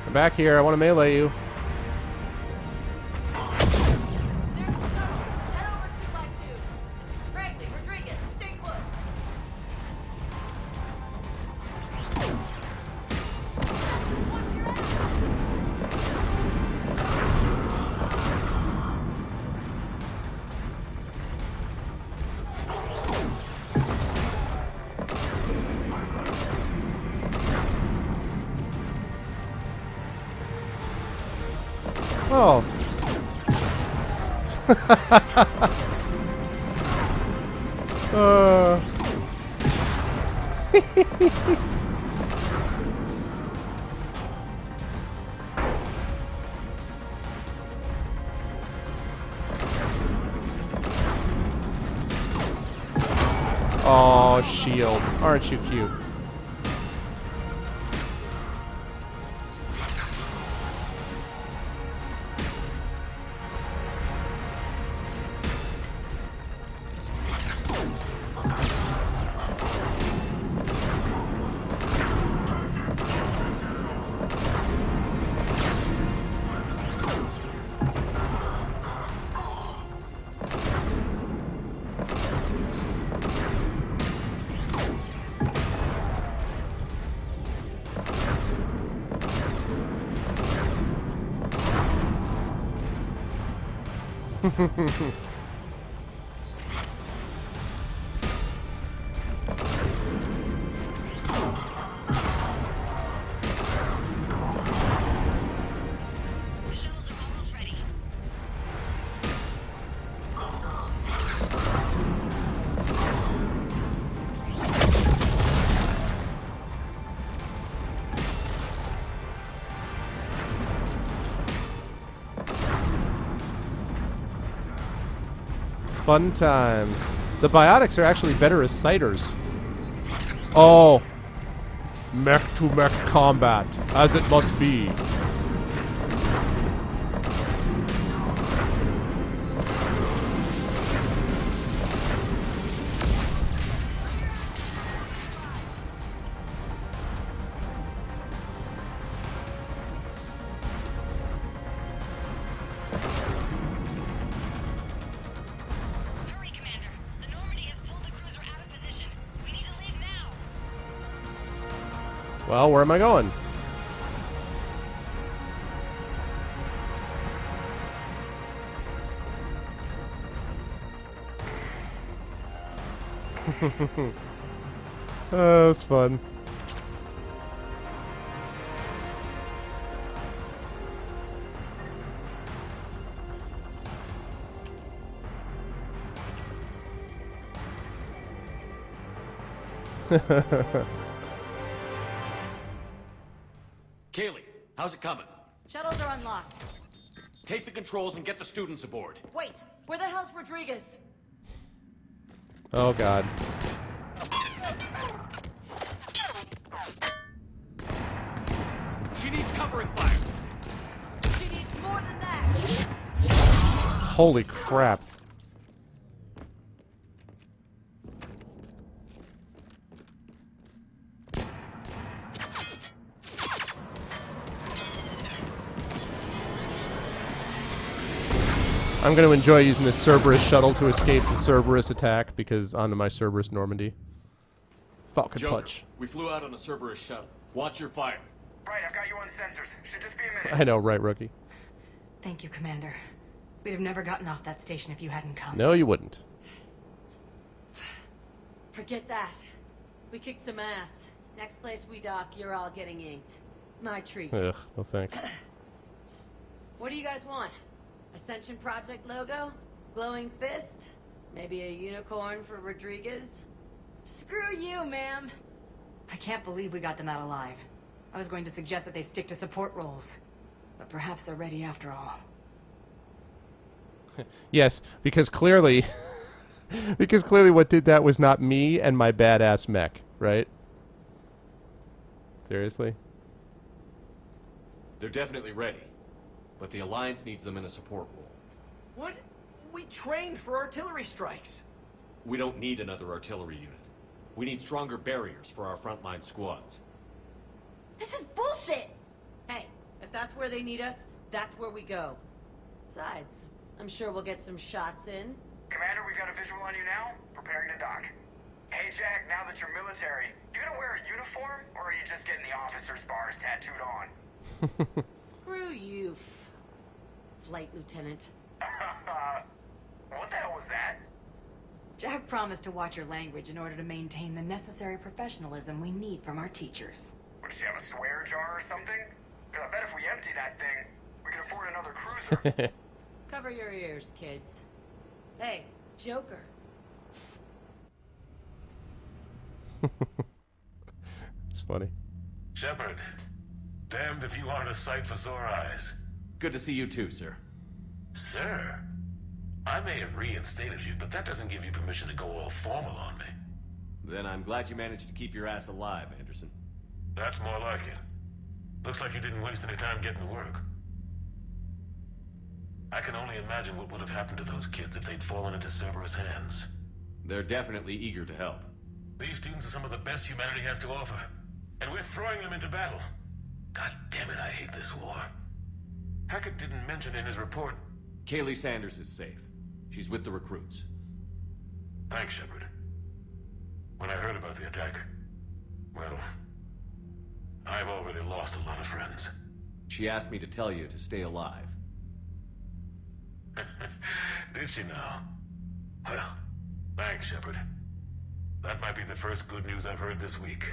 Come back here. I want to melee you. Oh. Oh, shield. Aren't you cute? Fun times. The biotics are actually better as sighters. Oh. Mech-to-mech combat, as it must be. Well, where am I going? Oh, that's fun. Kaylee, how's it coming? Shuttles are unlocked. Take the controls and get the students aboard. Wait, where the hell's Rodriguez? Oh, God. She needs covering fire. She needs more than that. Holy crap. I'm going to enjoy using this Cerberus shuttle to escape the Cerberus attack, because onto my Cerberus Normandy. Falcon Joker, Punch. we flew out on a Cerberus shuttle. Watch your fire. Right, I've got you on sensors. Should just be a minute. I know, right, rookie? Thank you, Commander. We'd have never gotten off that station if you hadn't come. No, you wouldn't. Forget that. We kicked some ass. Next place we dock, you're all getting inked. My treat. Ugh, no thanks. What do you guys want? Ascension Project logo? Glowing fist? Maybe a unicorn for Rodriguez? Screw you, ma'am. I can't believe we got them out alive. I was going to suggest that they stick to support roles. But perhaps they're ready after all. Yes, because clearly... because clearly what did that was not me and my badass mech, right? Seriously? They're definitely ready. But the Alliance needs them in a support role. What? We trained for artillery strikes. We don't need another artillery unit. We need stronger barriers for our frontline squads. This is bullshit! Hey, if that's where they need us, that's where we go. Besides, I'm sure we'll get some shots in. Commander, we've got a visual on you now. Preparing to dock. Hey, Jack, now that you're military, you gonna wear a uniform, or are you just getting the officer's bars tattooed on? Screw you, Flight Lieutenant. What the hell was that? Jack promised to watch your language in order to maintain the necessary professionalism we need from our teachers. Would she have a swear jar or something? Because I bet if we empty that thing, we can afford another cruiser. Cover your ears, kids. Hey, Joker. It's funny. Shepard, damned if you aren't a sight for sore eyes. Good to see you too, sir. Sir, I may have reinstated you, but that doesn't give you permission to go all formal on me. Then I'm glad you managed to keep your ass alive, Anderson. That's more like it. Looks like you didn't waste any time getting to work. I can only imagine what would have happened to those kids if they'd fallen into Cerberus' hands. They're definitely eager to help. These students are some of the best humanity has to offer, and we're throwing them into battle. God damn it, I hate this war. Hackett didn't mention in his report. Kaylee Sanders is safe. She's with the recruits. Thanks, Shepard. When I heard about the attack, well, I've already lost a lot of friends. She asked me to tell you to stay alive. Did she now? Well, thanks, Shepard. That might be the first good news I've heard this week.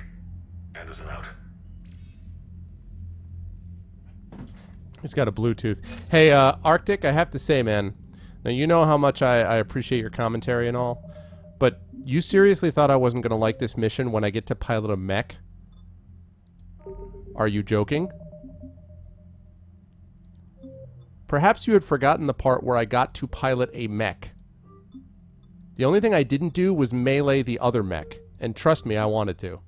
Anderson out. He's got a Bluetooth. Hey, Arctic, I have to say, man. Now, you know how much I appreciate your commentary and all, but you seriously thought I wasn't going to like this mission when I get to pilot a mech? Are you joking? Perhaps you had forgotten the part where I got to pilot a mech. The only thing I didn't do was melee the other mech. And trust me, I wanted to.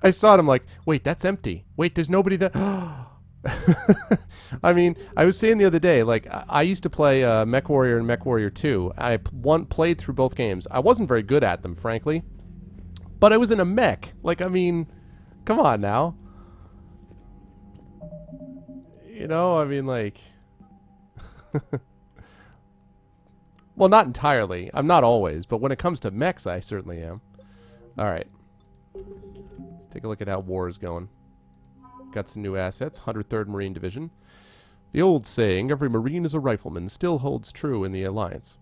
I saw it, I'm like, wait, that's empty. Wait, there's nobody that... I mean, I was saying the other day, like, I used to play Mech Warrior and Mech Warrior 2. I played through both games. I wasn't very good at them, frankly. But I was in a mech. Like, I mean, come on now. You know, I mean, like... Well, not entirely. I'm not always, but when it comes to mechs, I certainly am. Alright. Let's take a look at how war is going. Got some new assets. 103rd Marine Division. The old saying, every Marine is a rifleman, still holds true in the Alliance.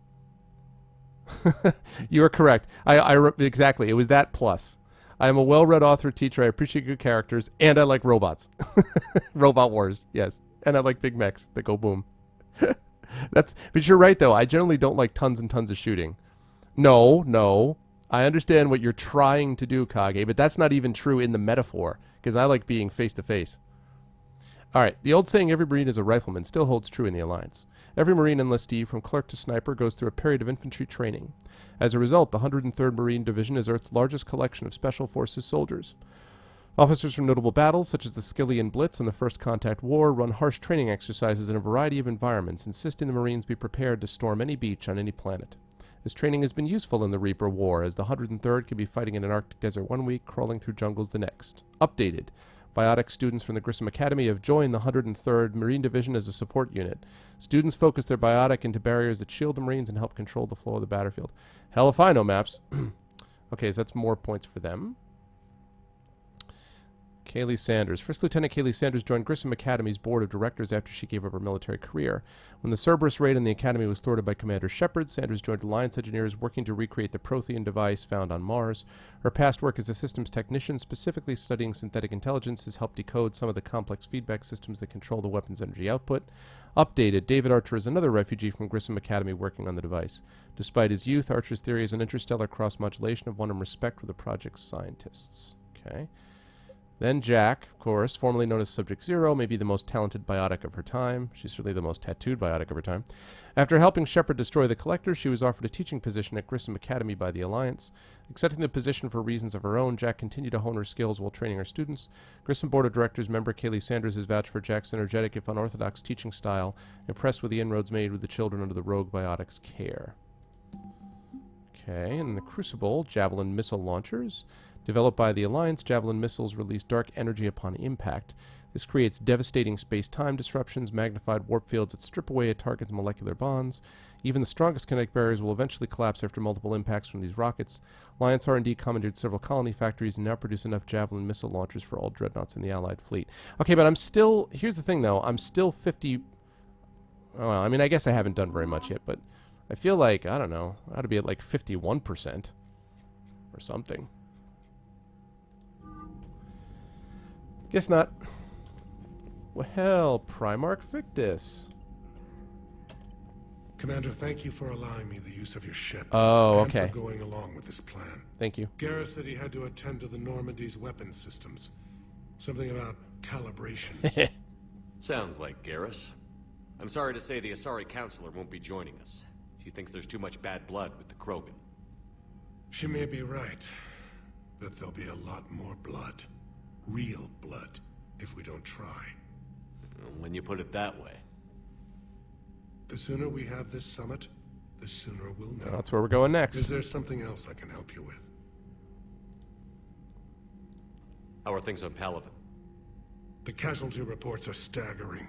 You are correct. Exactly. It was that plus. I am a well-read author, teacher. I appreciate good characters, and I like robots. Robot wars, yes. And I like big mechs that go boom. But you're right, though. I generally don't like tons and tons of shooting. No. I understand what you're trying to do, Kage, but that's not even true in the metaphor, because I like being face-to-face. All right, the old saying, every Marine is a rifleman, still holds true in the Alliance. Every Marine enlistee, from clerk to sniper, goes through a period of infantry training. As a result, the 103rd Marine Division is Earth's largest collection of Special Forces soldiers. Officers from notable battles, such as the Skillian Blitz and the First Contact War, run harsh training exercises in a variety of environments, insisting the Marines be prepared to storm any beach on any planet. This training has been useful in the Reaper War, as the 103rd can be fighting in an Arctic desert one week, crawling through jungles the next. Updated. Biotic students from the Grissom Academy have joined the 103rd Marine Division as a support unit. Students focus their biotic into barriers that shield the Marines and help control the flow of the battlefield. Hell if I know maps. Okay, so that's more points for them. Kaylee Sanders. First Lieutenant Kaylee Sanders joined Grissom Academy's board of directors after she gave up her military career. When the Cerberus raid on the Academy was thwarted by Commander Shepard, Sanders joined Alliance engineers working to recreate the Prothean device found on Mars. Her past work as a systems technician, specifically studying synthetic intelligence, has helped decode some of the complex feedback systems that control the weapon's energy output. Updated. David Archer is another refugee from Grissom Academy working on the device. Despite his youth, Archer's theory is an interstellar cross-modulation have won him respect with the project's scientists. Okay. Then Jack, of course, formerly known as Subject Zero, may be the most talented biotic of her time. She's certainly the most tattooed biotic of her time. After helping Shepard destroy the Collector, she was offered a teaching position at Grissom Academy by the Alliance. Accepting the position for reasons of her own, Jack continued to hone her skills while training her students. Grissom Board of Directors member Kaylee Sanders has vouched for Jack's energetic, if unorthodox, teaching style, impressed with the inroads made with the children under the rogue biotic's care. Okay, and the Crucible, Javelin missile launchers. Developed by the Alliance, Javelin missiles release dark energy upon impact. This creates devastating space-time disruptions, magnified warp fields that strip away a target's molecular bonds. Even the strongest kinetic barriers will eventually collapse after multiple impacts from these rockets. Alliance R&D commandeered several colony factories and now produce enough Javelin missile launchers for all dreadnoughts in the Allied fleet. Okay, but I'm still... Here's the thing, though. I'm still 50... Well, I mean, I guess I haven't done very much yet, but I feel like, I don't know, I ought to be at like 51% or something. Guess not. Well, Primarch Victus. Commander, thank you for allowing me the use of your ship. Oh, and okay. for going along with this plan. Thank you. Garrus said he had to attend to the Normandy's weapon systems. Something about calibration. Sounds like Garrus. I'm sorry to say the Asari Counselor won't be joining us. She thinks there's too much bad blood with the Krogan. She may be right, but there'll be a lot more blood. Real blood, if we don't try. When you put it that way. The sooner we have this summit, the sooner we'll know. That's where we're going next. Is there something else I can help you with? How are things on Palaven? The casualty reports are staggering.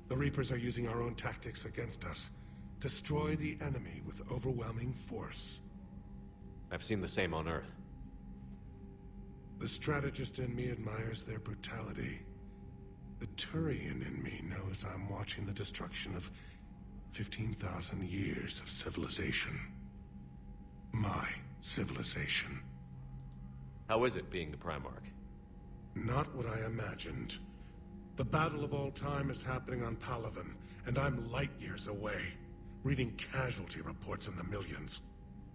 The Reapers are using our own tactics against us. Destroy the enemy with overwhelming force. I've seen the same on Earth. The strategist in me admires their brutality. The Turian in me knows I'm watching the destruction of 15,000 years of civilization. My civilization. How is it being the Primarch? Not what I imagined. The battle of all time is happening on Palaven, and I'm light years away, reading casualty reports in the millions.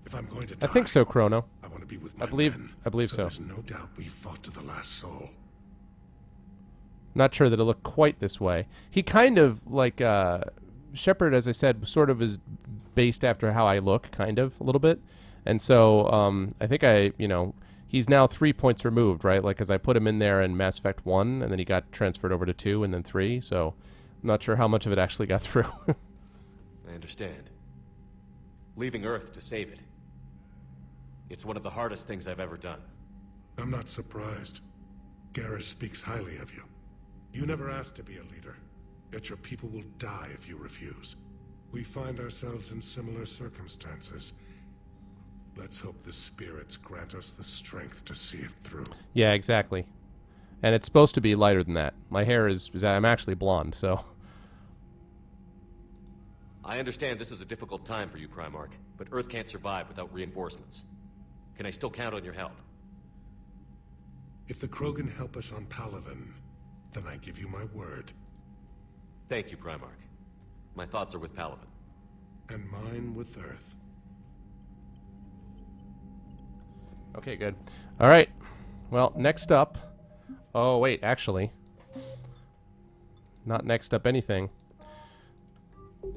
If I'm going to die, I think so, Chrono. I want to be with my I believe men, so. There's no doubt we fought to the last soul. Not sure that it looked quite this way. He kind of, like, Shepard, as I said, sort of is based after how I look, kind of, a little bit. And so, I think he's now 3 points removed, right? Like, as I put him in there in Mass Effect 1, and then he got transferred over to 2, and then 3, so I'm not sure how much of it actually got through. I understand. Leaving Earth to save it. It's one of the hardest things I've ever done. I'm not surprised. Garrus speaks highly of you. You never asked to be a leader, yet your people will die if you refuse. We find ourselves in similar circumstances. Let's hope the spirits grant us the strength to see it through. Yeah, exactly. And it's supposed to be lighter than that. My hair is I'm actually blonde, so... I understand this is a difficult time for you, Primarch, but Earth can't survive without reinforcements. Can I still count on your help? If the Krogan help us on Palaven, then I give you my word. Thank you, Primarch. My thoughts are with Palaven. And mine with Earth. Okay, good. All right. Well, next up... Oh, wait, actually. Not next up anything.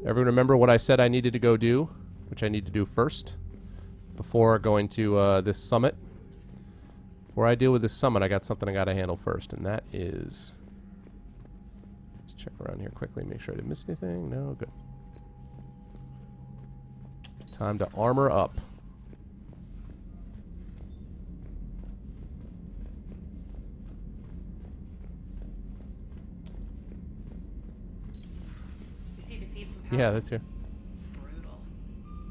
Everyone remember what I said I needed to go do? Which I need to do first. Before going to this summit. Before I deal with this summit, I got something I got to handle first. And that is... Let's check around here quickly. Make sure I didn't miss anything. No, good. Time to armor up. Yeah, that's here. It's brutal.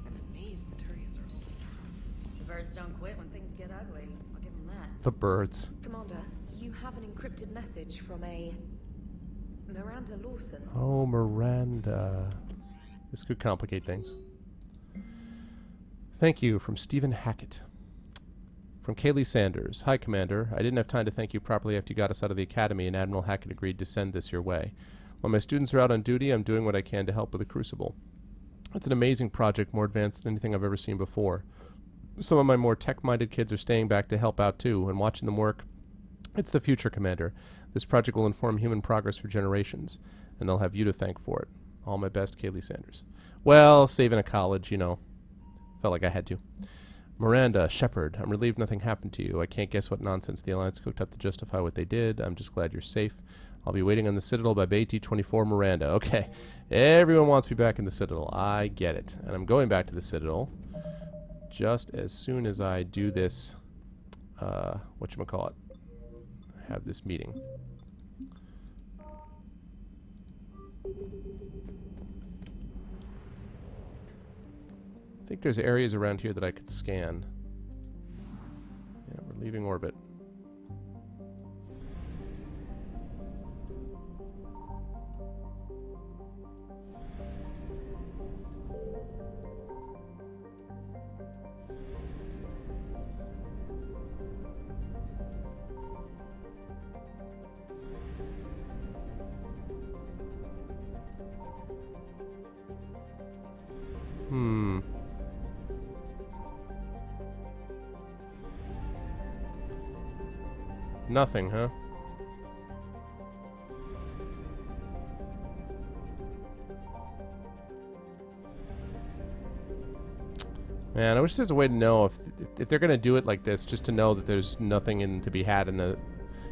I'm amazed the Turians are holding. The birds don't quit when things get ugly. I'll give them that. The birds. Commander, you have an encrypted message from a Miranda Lawson. Oh, Miranda. This could complicate things. Thank you from Stephen Hackett. From Kaylee Sanders. Hi, Commander. I didn't have time to thank you properly after you got us out of the academy, and Admiral Hackett agreed to send this your way. While my students are out on duty, I'm doing what I can to help with the Crucible. It's an amazing project, more advanced than anything I've ever seen before. Some of my more tech-minded kids are staying back to help out too, and watching them work It's the future, Commander. This project will inform human progress for generations, and they'll have you to thank for it. All my best, Kaylee Sanders. Well, saving a college, you know. Felt like I had to. Miranda, Shepard, I'm relieved nothing happened to you. I can't guess what nonsense the Alliance cooked up to justify what they did. I'm just glad you're safe. I'll be waiting on the Citadel by Bay T-24, Miranda. Okay. Everyone wants me back in the Citadel. I get it. And I'm going back to the Citadel just as soon as I do this, whatchamacallit, have this meeting. I think there's areas around here that I could scan. Yeah, we're leaving orbit. Nothing, huh? Man, I wish there's a way to know if they're gonna do it like this, just to know that there's nothing in to be had in the,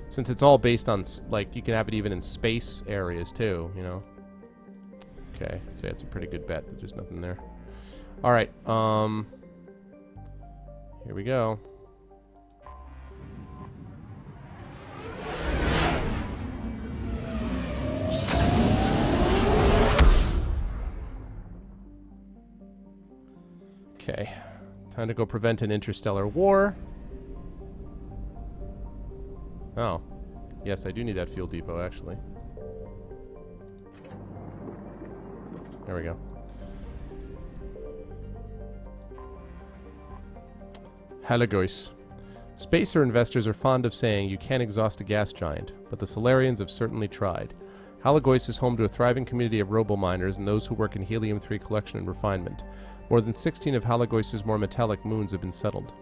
since it's all based on like you can have it even in space areas too, you know. Okay, I'd say it's a pretty good bet that there's nothing there. All right, here we go. Okay, time to go prevent an interstellar war. Oh, yes, I do need that fuel depot, actually. There we go. Halagois. Spacer investors are fond of saying you can't exhaust a gas giant, but the Solarians have certainly tried. Halagois is home to a thriving community of robo-miners and those who work in helium-3 collection and refinement. More than 16 of Halagois' more metallic moons have been settled.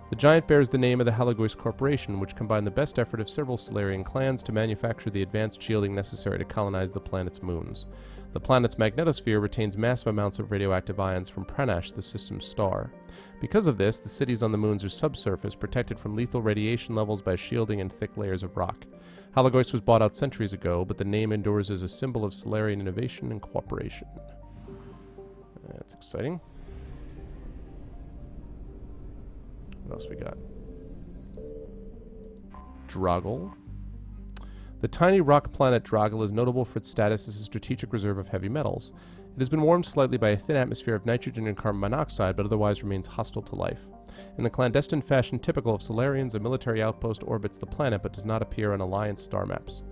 The giant bears the name of the Halagois Corporation, which combined the best effort of several Solarian clans to manufacture the advanced shielding necessary to colonize the planet's moons. The planet's magnetosphere retains massive amounts of radioactive ions from Pranash, the system's star. Because of this, the cities on the moons are subsurface, protected from lethal radiation levels by shielding and thick layers of rock. Halagois was bought out centuries ago, but the name endures as a symbol of Solarian innovation and cooperation. That's exciting. What else we got? Droggle. The tiny rock planet Droggle is notable for its status as a strategic reserve of heavy metals. It has been warmed slightly by a thin atmosphere of nitrogen and carbon monoxide, but otherwise remains hostile to life. In the clandestine fashion typical of Solarians, a military outpost orbits the planet but does not appear on Alliance star maps.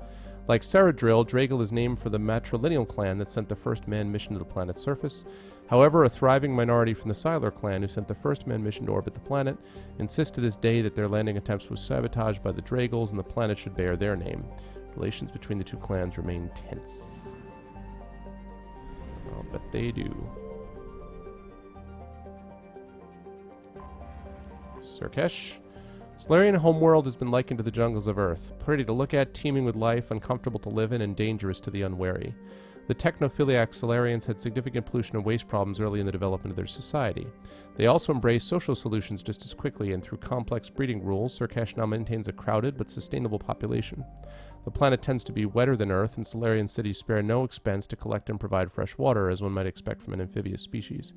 Like Saradrill, Dragel is named for the matrilineal clan that sent the first manned mission to the planet's surface. However, a thriving minority from the Sylar clan, who sent the first manned mission to orbit the planet, insist to this day that their landing attempts were sabotaged by the Dragels and the planet should bear their name. Relations between the two clans remain tense. I'll bet they do. Surkesh. Solarian homeworld has been likened to the jungles of Earth, pretty to look at, teeming with life, uncomfortable to live in, and dangerous to the unwary. The technophiliac Solarians had significant pollution and waste problems early in the development of their society. They also embraced social solutions just as quickly, and through complex breeding rules, Surkesh now maintains a crowded but sustainable population. The planet tends to be wetter than Earth, and Solarian cities spare no expense to collect and provide fresh water, as one might expect from an amphibious species.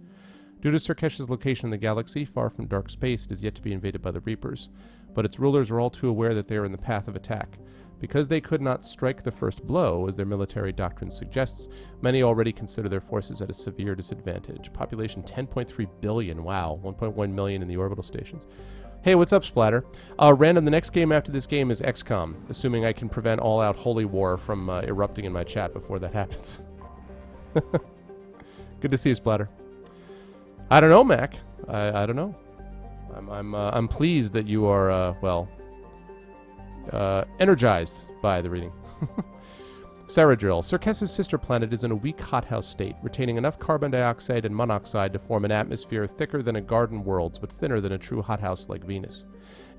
Due to Surkesh's location in the galaxy, far from dark space, it is yet to be invaded by the Reapers, but its rulers are all too aware that they are in the path of attack. Because they could not strike the first blow, as their military doctrine suggests, many already consider their forces at a severe disadvantage. Population 10.3 billion, wow, 1.1 million in the orbital stations. Hey, what's up, Splatter? Random, the next game after this game is XCOM, assuming I can prevent all-out holy war from erupting in my chat before that happens. Good to see you, Splatter. I don't know, Mac. I don't know. I'm pleased that you are, energized by the reading. Ceradrill. Circus' sister planet is in a weak hothouse state, retaining enough carbon dioxide and monoxide to form an atmosphere thicker than a garden world's, but thinner than a true hothouse like Venus.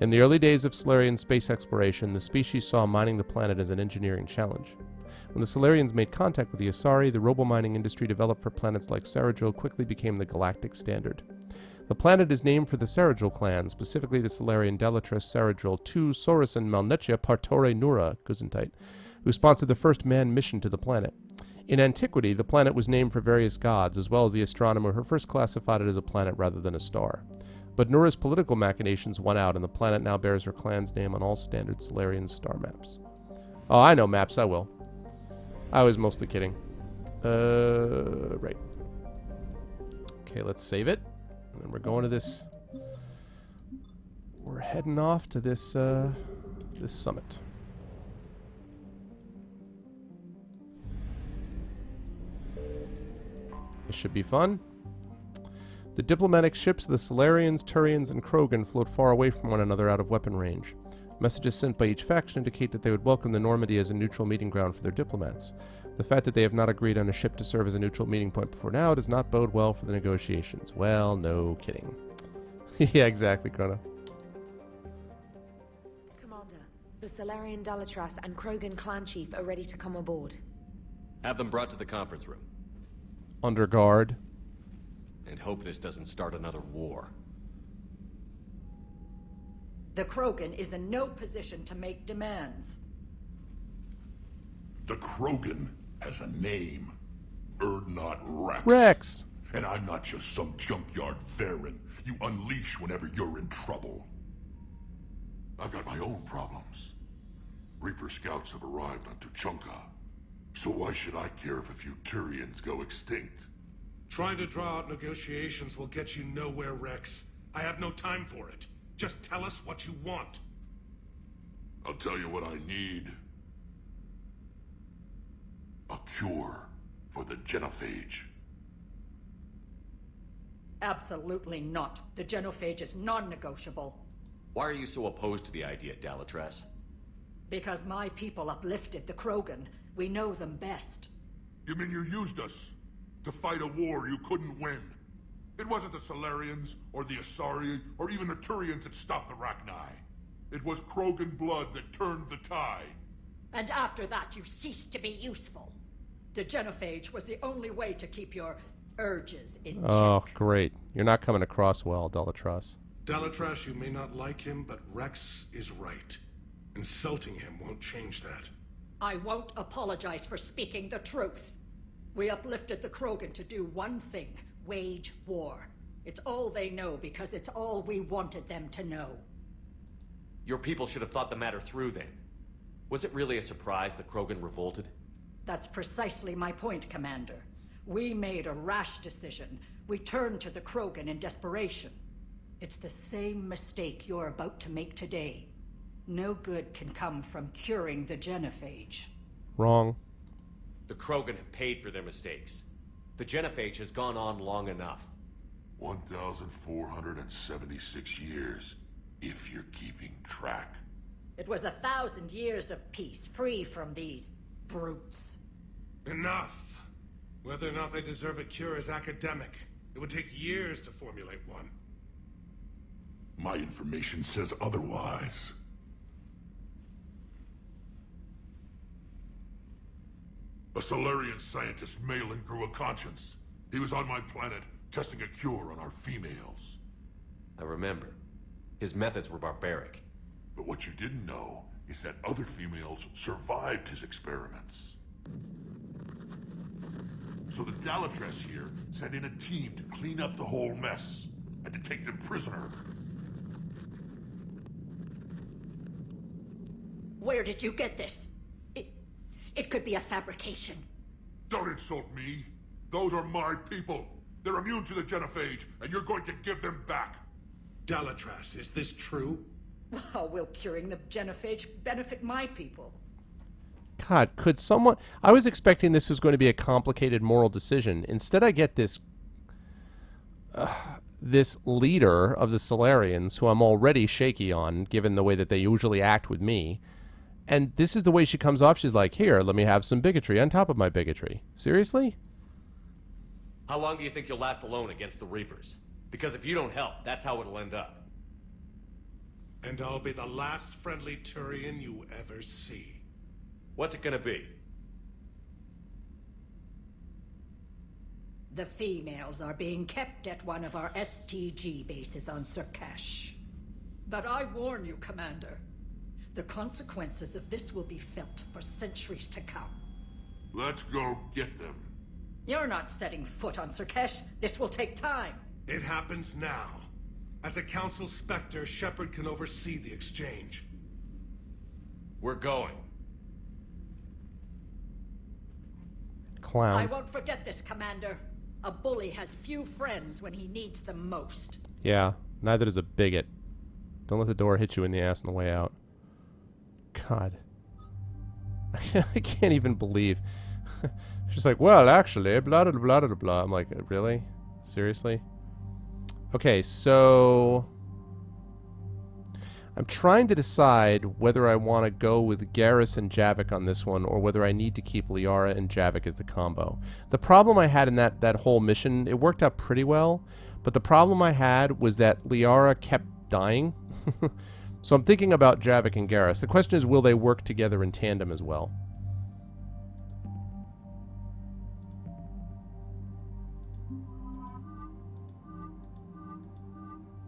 In the early days of Solarian space exploration, the species saw mining the planet as an engineering challenge. When the Solarians made contact with the Asari, the robo-mining industry developed for planets like Ceradrill quickly became the galactic standard. The planet is named for the Ceradrill clan, specifically the Solarian Delatras, Ceradrill, Tu, Saurus, and Malnetia Partore Nura, Gesundheit, who sponsored the first manned mission to the planet. In antiquity, the planet was named for various gods, as well as the astronomer who first classified it as a planet rather than a star. But Nura's political machinations won out, and the planet now bears her clan's name on all standard Solarian star maps. Oh, I know maps, I will. I was mostly kidding. Right. Okay, let's save it. And then we're going to this... We're heading off to this, this summit. This should be fun. The diplomatic ships of the Solarians, Turians, and Krogan float far away from one another out of weapon range. Messages sent by each faction indicate that they would welcome the Normandy as a neutral meeting ground for their diplomats. The fact that they have not agreed on a ship to serve as a neutral meeting point before now does not bode well for the negotiations. Well, no kidding. Yeah, exactly, Chrono. Commander, the Solarian Delatras and Krogan clan chief are ready to come aboard. Have them brought to the conference room. Under guard. And hope this doesn't start another war. The Krogan is in no position to make demands. The Krogan has a name. Erdnot Rex. Rex! And I'm not just some junkyard Varen you unleash whenever you're in trouble. I've got my own problems. Reaper scouts have arrived on Tuchanka. So why should I care if a few Turians go extinct? Trying to draw out negotiations will get you nowhere, Rex. I have no time for it. Just tell us what you want. I'll tell you what I need. A cure for the genophage. Absolutely not. The genophage is non-negotiable. Why are you so opposed to the idea, Delatras? Because my people uplifted the Krogan. We know them best. You mean you used us to fight a war you couldn't win? It wasn't the Solarians, or the Asari, or even the Turians that stopped the Rachni. It was Krogan blood that turned the tide. And after that, you ceased to be useful. The genophage was the only way to keep your urges in check. Oh, great. You're not coming across well, Delatras. Delatras, you may not like him, but Rex is right. Insulting him won't change that. I won't apologize for speaking the truth. We uplifted the Krogan to do one thing. Wage war. It's all they know because it's all we wanted them to know. Your people should have thought the matter through then. Was it really a surprise that Krogan revolted? That's precisely my point, Commander. We made a rash decision. We turned to the Krogan in desperation. It's the same mistake you're about to make today. No good can come from curing the genophage. Wrong. The Krogan have paid for their mistakes. The genophage has gone on long enough. 1,476 years, if you're keeping track. It was 1,000 years of peace, free from these brutes. Enough! Whether or not they deserve a cure is academic. It would take years to formulate one. My information says otherwise. A Solarian scientist, Malin, grew a conscience. He was on my planet, testing a cure on our females. I remember. His methods were barbaric. But what you didn't know is that other females survived his experiments. So the Delatras here sent in a team to clean up the whole mess, and to take them prisoner. Where did you get this? It could be a fabrication. Don't insult me. Those are my people. They're immune to the genophage, and you're going to give them back. Delatras, is this true? How will curing the genophage benefit my people? God, could someone... I was expecting this was going to be a complicated moral decision. Instead, I get this... this leader of the Solarians, who I'm already shaky on, given the way that they usually act with me, And this is the way she comes off. She's like, here, let me have some bigotry on top of my bigotry. Seriously? How long do you think you'll last alone against the Reapers? Because if you don't help, that's how it'll end up. And I'll be the last friendly Turian you ever see. What's it gonna be? The females are being kept at one of our STG bases on Surkash. But I warn you, Commander. The consequences of this will be felt for centuries to come. Let's go get them. You're not setting foot on Surkash. This will take time. It happens now. As a Council Spectre, Shepard can oversee the exchange. We're going. Clown. I won't forget this, Commander. A bully has few friends when he needs them most. Yeah, neither does a bigot. Don't let the door hit you in the ass on the way out. God. I can't even believe. She's like, well, actually, blah, blah, blah, blah, blah. I'm like, really? Seriously? Okay, so... I'm trying to decide whether I want to go with Garrus and Javik on this one, or whether I need to keep Liara and Javik as the combo. The problem I had in that whole mission, it worked out pretty well, but the problem I had was that Liara kept dying. So I'm thinking about Javik and Garrus. The question is, will they work together in tandem as well?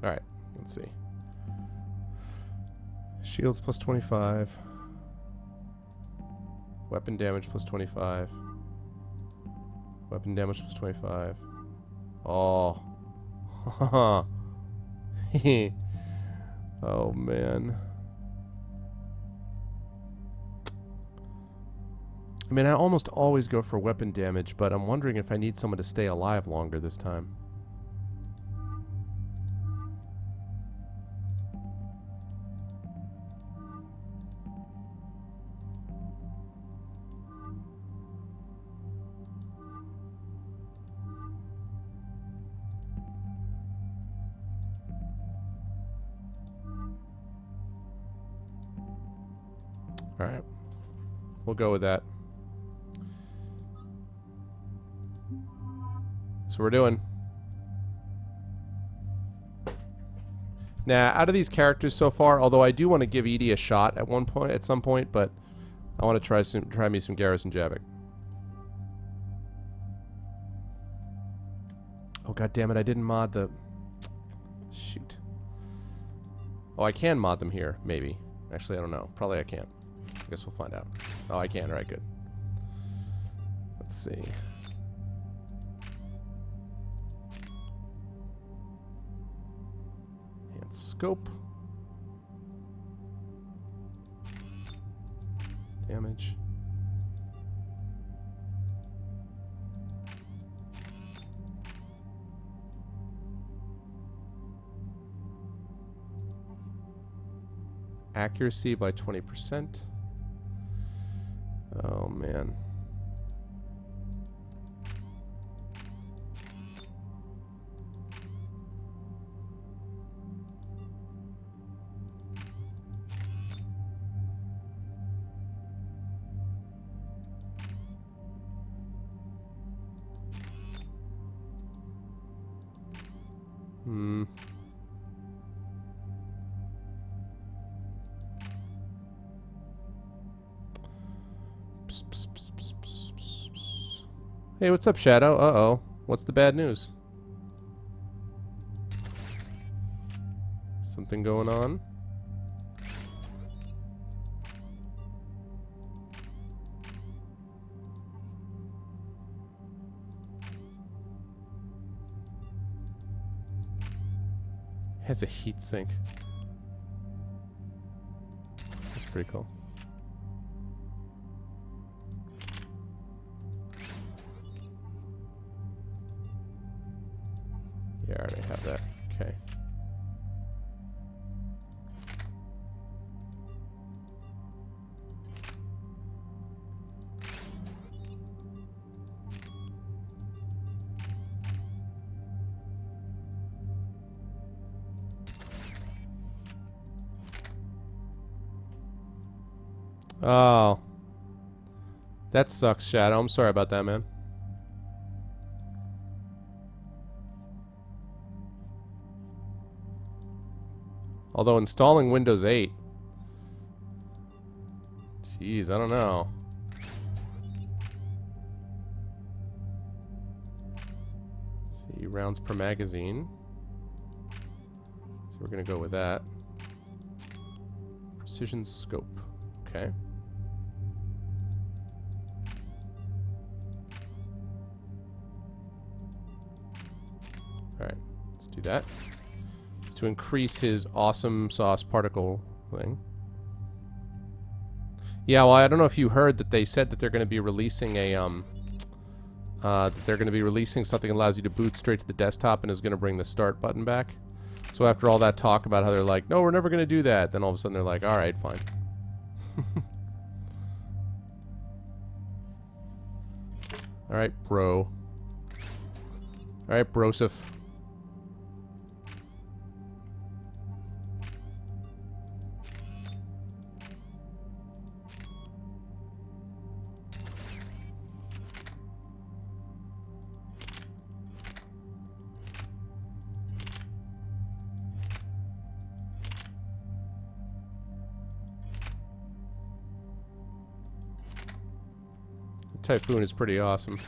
Alright, let's see. Shields plus 25. Weapon damage plus 25. Weapon damage plus 25. Oh. Oh, man. I mean, I almost always go for weapon damage, but I'm wondering if I need someone to stay alive longer this time. Alright. We'll go with that. That's what we're doing. Now, out of these characters so far, although I do want to give Edie a shot at some point, but I want to try me some Garrus and Javik. Oh, god damn it, I didn't mod the... Shoot. Oh, I can mod them here, maybe. Actually, I don't know. Probably I can't. I guess we'll find out. Oh, I can. All right, good. Let's see. And scope. Damage. Accuracy by 20%. Oh, man. Hey, what's up, Shadow? Uh-oh. What's the bad news? Something going on? Has a heat sink. That's pretty cool. Yeah, I already have that. Okay. Oh. That sucks, Shadow. I'm sorry about that, man. Although installing Windows 8... Jeez, I don't know. Let's see, rounds per magazine. So we're gonna go with that. Precision scope. Okay. Alright, let's do that. To increase his awesome sauce particle thing. Yeah, well, I don't know if you heard that they said that they're going to be releasing a that they're going to be releasing something that allows you to boot straight to the desktop and is going to bring the start button back. So after all that talk about how they're like, no, we're never going to do that, then all of a sudden they're like, all right, fine. All right, bro. All right, brosif. Typhoon is pretty awesome.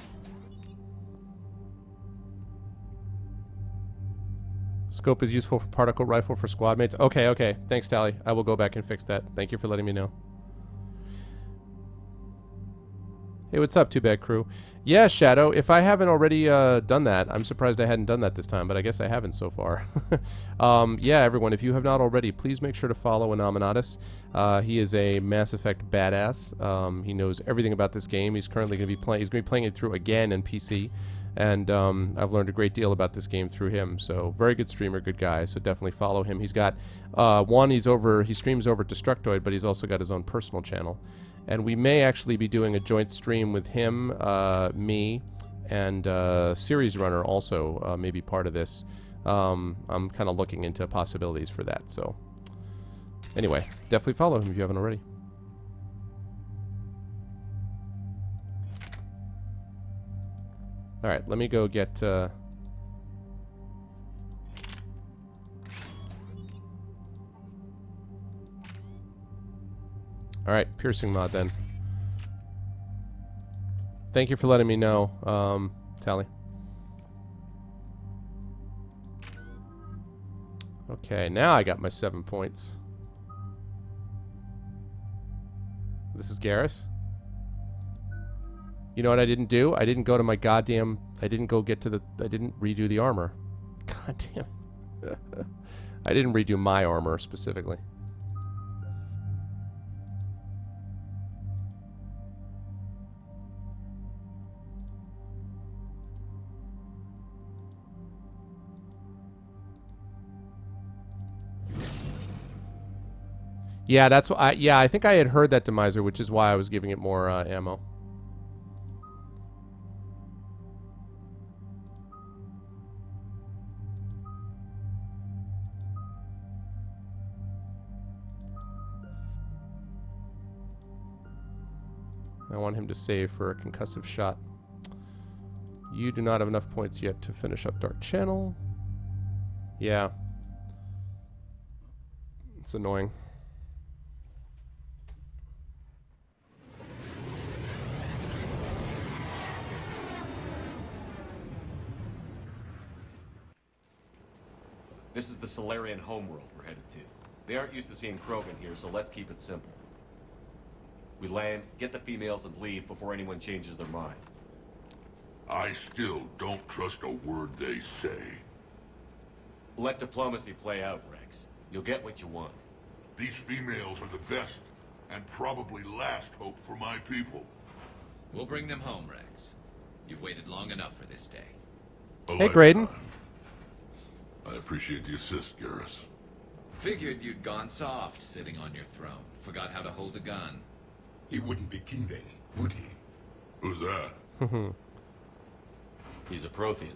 Scope is useful for particle rifle for squad mates. Okay, okay. Thanks, Tally. I will go back and fix that. Thank you for letting me know. Hey, what's up, Too Bad Crew? Yeah, Shadow, if I haven't already done that, I'm surprised I hadn't done that this time, but I guess I haven't so far. Yeah, everyone, if you have not already, please make sure to follow Anominatus. He is a Mass Effect badass. He knows everything about this game. He's currently going to be playing. He's going to be playing it through again in PC, and I've learned a great deal about this game through him. So very good streamer, good guy. So definitely follow him. He's got he streams over Destructoid, but he's also got his own personal channel. And we may actually be doing a joint stream with him, me, and Series Runner also may be part of this. I'm kind of looking into possibilities for that. So anyway, definitely follow him if you haven't already. All right, let me go get... Alright, piercing mod then. Thank you for letting me know, Tally. Okay, now I got my 7 points. This is Garrus. You know what I didn't do? I didn't go to my goddamn... I didn't go get to the... I didn't redo the armor. God damn it. I didn't redo my armor specifically. Yeah, that's what I think I had heard that Demiser, which is why I was giving it more ammo. I want him to save for a concussive shot. You do not have enough points yet to finish up Dark Channel. Yeah. It's annoying. This is the Solarian homeworld we're headed to. They aren't used to seeing Krogan here, so let's keep it simple. We land, get the females, and leave before anyone changes their mind. I still don't trust a word they say. Let diplomacy play out, Rex. You'll get what you want. These females are the best, and probably last hope for my people. We'll bring them home, Rex. You've waited long enough for this day. Hey, Graydon. I appreciate the assist, Garrus. Figured you'd gone soft sitting on your throne. Forgot how to hold a gun. He wouldn't be king then, would he? Who's that? He's a Prothean.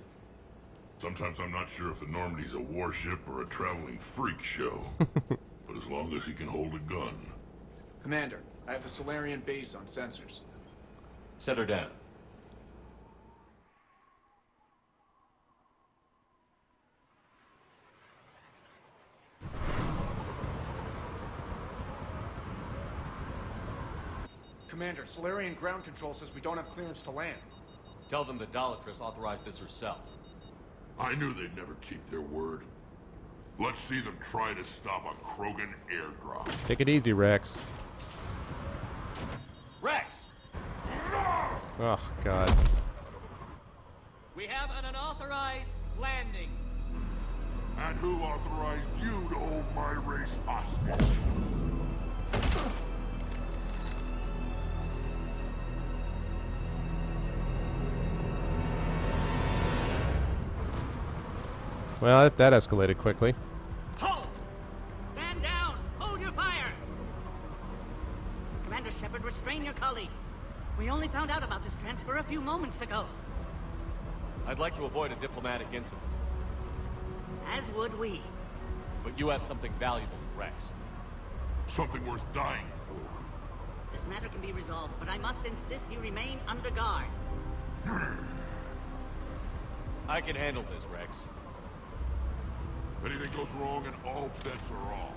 Sometimes I'm not sure if the Normandy's a warship or a traveling freak show. But as long as he can hold a gun. Commander, I have the Solarian base on sensors. Set her down. Commander, Solarian ground control says we don't have clearance to land. Tell them the Dolatress authorized this herself. I knew they'd never keep their word. Let's see them try to stop a Krogan airdrop. Take it easy, Rex. Rex! Oh, God. We have an unauthorized landing. And who authorized you to hold my race hostage? Well, that escalated quickly. Halt! Stand down! Hold your fire! Commander Shepard, restrain your colleague. We only found out about this transfer a few moments ago. I'd like to avoid a diplomatic incident. As would we. But you have something valuable, Rex. Something worth dying for. This matter can be resolved, but I must insist you remain under guard. I can handle this, Rex. If anything goes wrong and all bets are off.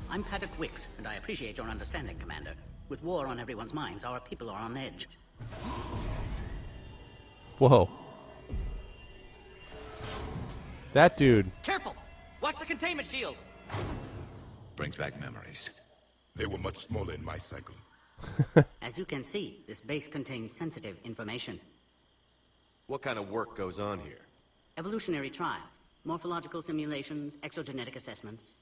I'm Paddock Wicks, and I appreciate your understanding, Commander. With war on everyone's minds, our people are on edge. Whoa. That dude. Careful! Watch the containment shield! Brings back memories. They were much smaller in my cycle. As you can see, this base contains sensitive information. What kind of work goes on here? Evolutionary trials, morphological simulations, exogenetic assessments.